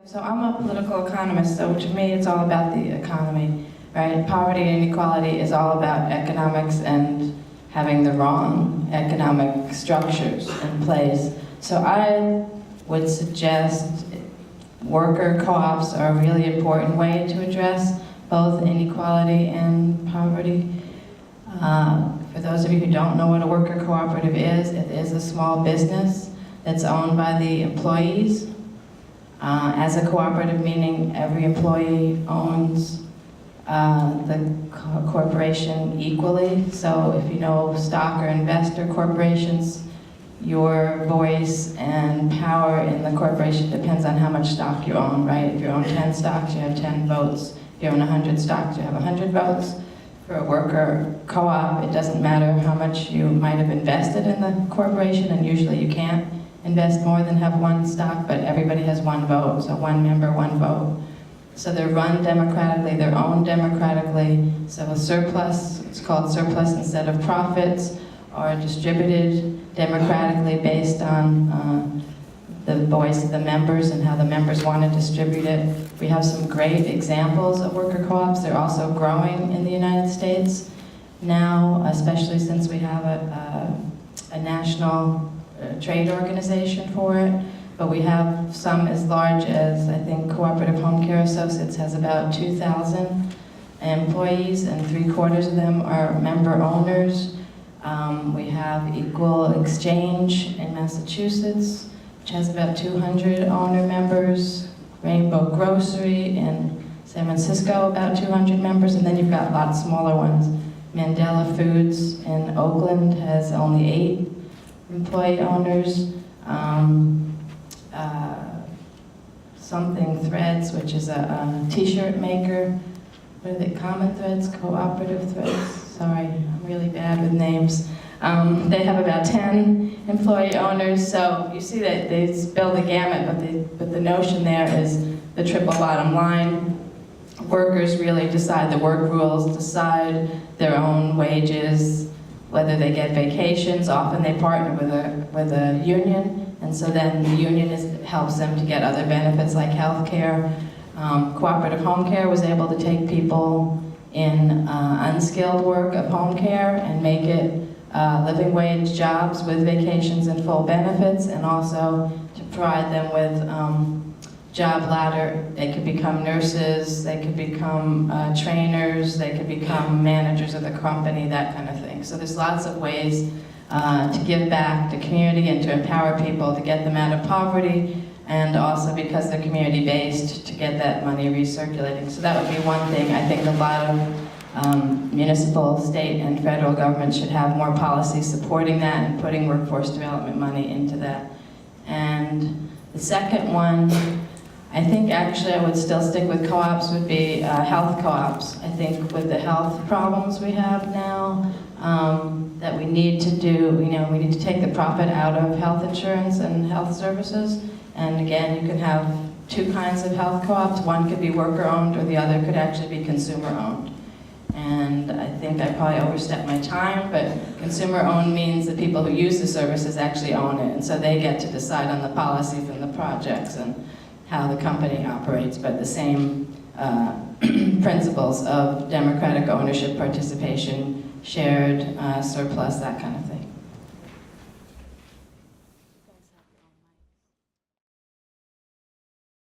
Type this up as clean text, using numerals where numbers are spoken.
So I'm a political economist, so to me it's all about the economy, right? Poverty and inequality is all about economics and having the wrong economic structures in place. So I would suggest worker co-ops are a really important way to address both inequality and poverty. For those of you who don't know what a worker cooperative is, it is a small business that's owned by the employees. As a cooperative, meaning every employee owns the corporation equally. So if you know stock or investor corporations, your voice and power in the corporation depends on how much stock you own, right? If you own 10 stocks, you have 10 votes. If you own 100 stocks, you have 100 votes. For a worker co-op, it doesn't matter how much you might have invested in the corporation, and usually you can't invest more than have one stock, but everybody has one vote, so one member, one vote. So they're run democratically, they're owned democratically, so a surplus, it's called surplus instead of profits, are distributed democratically based on the voice of the members and how the members want to distribute it. We have some great examples of worker co-ops. They're also growing in the United States now, especially since we have a national trade organization for it, but we have some as large as, I think, Cooperative Home Care Associates has about 2,000 employees, and 3/4 of them are member owners. We have Equal Exchange in Massachusetts, which has about 200 owner members. Rainbow Grocery in San Francisco, about 200 members, and then you've got lots smaller ones. Mandela Foods in Oakland has only 8 employee owners. Something Threads, which is a t-shirt maker. What are they? Common Threads, Cooperative Threads. Sorry, I'm really bad with names. They have about 10 employee owners, so you see that they spill the gamut, but the notion there is the triple bottom line. Workers really decide the work rules, decide their own wages, whether they get vacations. Often they partner with a union, and so then the union helps them to get other benefits like health care. Cooperative Home Care was able to take people in unskilled work of home care and make it living wage jobs with vacations and full benefits, and also to provide them with job ladder. They could become nurses, they could become trainers, they could become managers of the company, that kind of thing. So there's lots of ways to give back to community and to empower people to get them out of poverty, and also because they're community-based, to get that money recirculating. So that would be one thing. I think a lot of municipal, state, and federal governments should have more policies supporting that and putting workforce development money into that. And the second one, I think actually I would still stick with co-ops, would be health co-ops. I think with the health problems we have now, that we need to do, we need to take the profit out of health insurance and health services. And again, you can have 2 kinds of health co-ops. One could be worker-owned, or the other could actually be consumer-owned. And I think I probably overstepped my time, but consumer-owned means the people who use the services actually own it, and so they get to decide on the policies and the projects and how the company operates, but the same principles of democratic ownership, participation, shared surplus, that kind of thing.